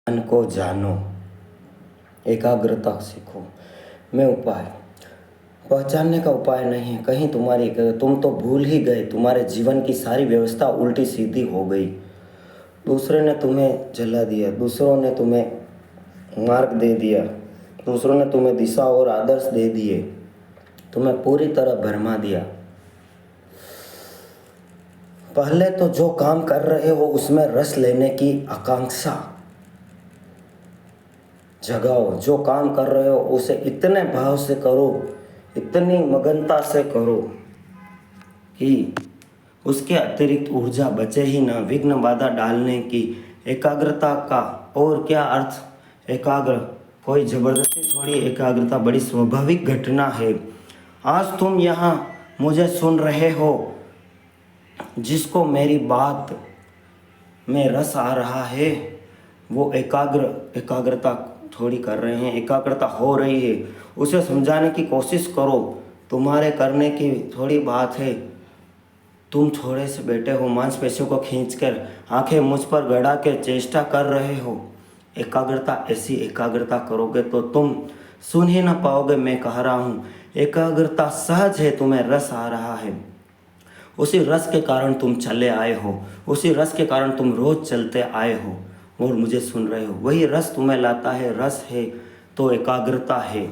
मन को जानो, एकाग्रता सीखो। मैं उपाय पहचानने का उपाय नहीं है। कहीं तुम तो भूल ही गए, तुम्हारे जीवन की सारी व्यवस्था उल्टी सीधी हो गई। दूसरे ने तुम्हें जला दिया, दूसरों ने तुम्हें मार्ग दे दिया, दूसरों ने तुम्हें दिशा और आदर्श दे दिए, तुम्हें पूरी तरह भरमा दिया। पहले तो जो काम कर रहे हो उसमें रस लेने की आकांक्षा जगाओ। जो काम कर रहे हो उसे इतने भाव से करो, इतनी मगनता से करो कि उसके अतिरिक्त ऊर्जा बचे ही ना। विघ्न बाधा डालने की एकाग्रता का और क्या अर्थ। एकाग्र कोई जबरदस्ती थोड़ी, एकाग्रता बड़ी स्वाभाविक घटना है। आज तुम यहाँ मुझे सुन रहे हो, जिसको मेरी बात में रस आ रहा है वो एकाग्रता थोड़ी कर रहे हैं, एकाग्रता हो रही है। उसे समझाने की कोशिश करो। तुम्हारे करने की थोड़ी बात है। तुम थोड़े से बैठे हो, मांसपेशियों को खींचकर आंखें मुझ पर गड़ा के चेष्टा कर रहे हो। एकाग्रता, ऐसी एकाग्रता करोगे तो तुम सुन ही ना पाओगे। मैं कह रहा हूँ एकाग्रता सहज है, तुम्हें रस आ रहा है। उसी रस के कारण तुम चले आए हो, उसी रस के कारण तुम रोज चलते आए हो और मुझे सुन रहे हो। वही रस तुम्हें लाता है। रस है तो एकाग्रता है,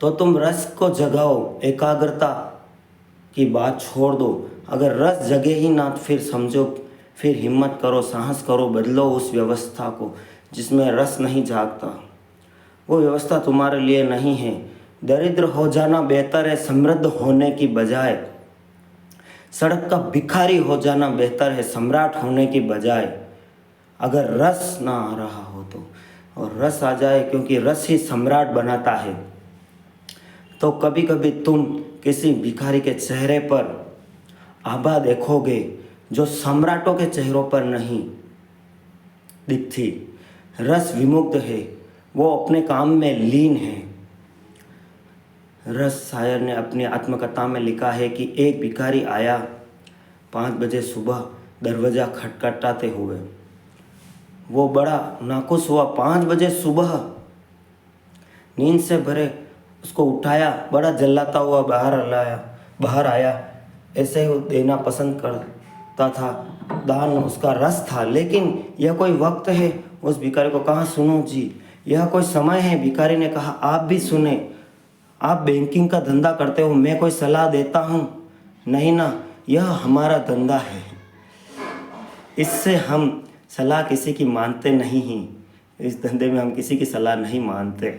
तो तुम रस को जगाओ, एकाग्रता की बात छोड़ दो। अगर रस जगे ही ना तो फिर समझो, फिर हिम्मत करो, साहस करो, बदलो उस व्यवस्था को जिसमें रस नहीं जागता। वो व्यवस्था तुम्हारे लिए नहीं है। दरिद्र हो जाना बेहतर है समृद्ध होने की बजाय। सड़क का भिखारी हो जाना बेहतर है सम्राट होने की बजाय। अगर रस ना आ रहा हो तो, और रस आ जाए, क्योंकि रस ही सम्राट बनाता है। तो कभी कभी तुम किसी भिखारी के चेहरे पर आभा देखोगे जो सम्राटों के चेहरों पर नहीं दिखती। रस विमुक्त है, वो अपने काम में लीन है। रस शायर ने अपनी आत्मकथा में लिखा है कि एक भिखारी आया 5 बजे सुबह दरवाज़ा खटखटाते हुए। वो बड़ा नाखुश हुआ। 5 बजे सुबह नींद से भरे उसको उठाया, बड़ा जल्लाता हुआ बाहर आया। ऐसे ही देना पसंद करता था, दान उसका रस था। लेकिन यह कोई वक्त है? उस भिखारी को कहा, सुनो जी, यह कोई समय है? भिखारी ने कहा, आप भी सुने। आप बैंकिंग का धंधा करते हो, मैं कोई सलाह देता हूँ? नहीं ना, यह हमारा धंधा है, इससे हम सलाह किसी की मानते नहीं हैं। इस धंधे में हम किसी की सलाह नहीं मानते।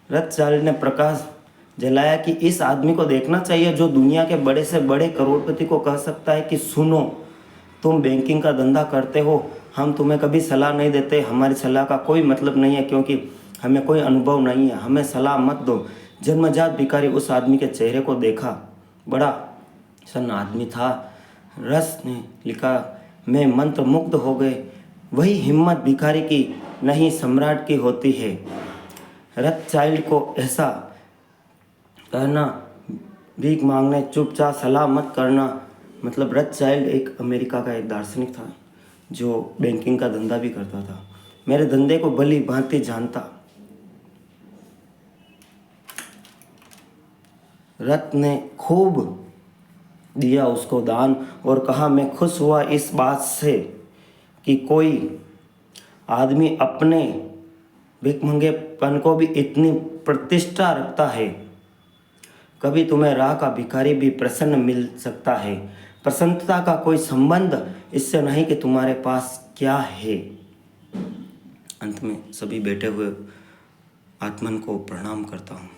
रथचारी ने प्रकाश जलाया कि इस आदमी को देखना चाहिए जो दुनिया के बड़े से बड़े करोड़पति को कह सकता है कि सुनो, तुम बैंकिंग का धंधा करते हो, हम तुम्हें कभी सलाह नहीं देते, हमारी सलाह का कोई मतलब नहीं है, क्योंकि हमें कोई अनुभव नहीं है, हमें सलाह मत दो। जन्मजात भिखारी उस आदमी के चेहरे को देखा, बड़ा सन्न आदमी था। रस ने लिखा, मैं मंत्र मुग्ध हो गए। वही हिम्मत भिखारी की नहीं सम्राट की होती है। रथ चाइल्ड को ऐसा कहना, भीख मांगने, चुपचाप सलाह मत करना। मतलब रथ चाइल्ड एक अमेरिका का एक दार्शनिक था जो बैंकिंग का धंधा भी करता था। मेरे धंधे को भली भांति जानता। रथ ने खूब दिया उसको दान और कहा, मैं खुश हुआ इस बात से कि कोई आदमी अपने भिखमंगेपन को भी इतनी प्रतिष्ठा रखता है। कभी तुम्हें राह का भिखारी भी प्रसन्न मिल सकता है। प्रसन्नता का कोई संबंध इससे नहीं कि तुम्हारे पास क्या है। अंत में सभी बैठे हुए आत्मन को प्रणाम करता हूँ।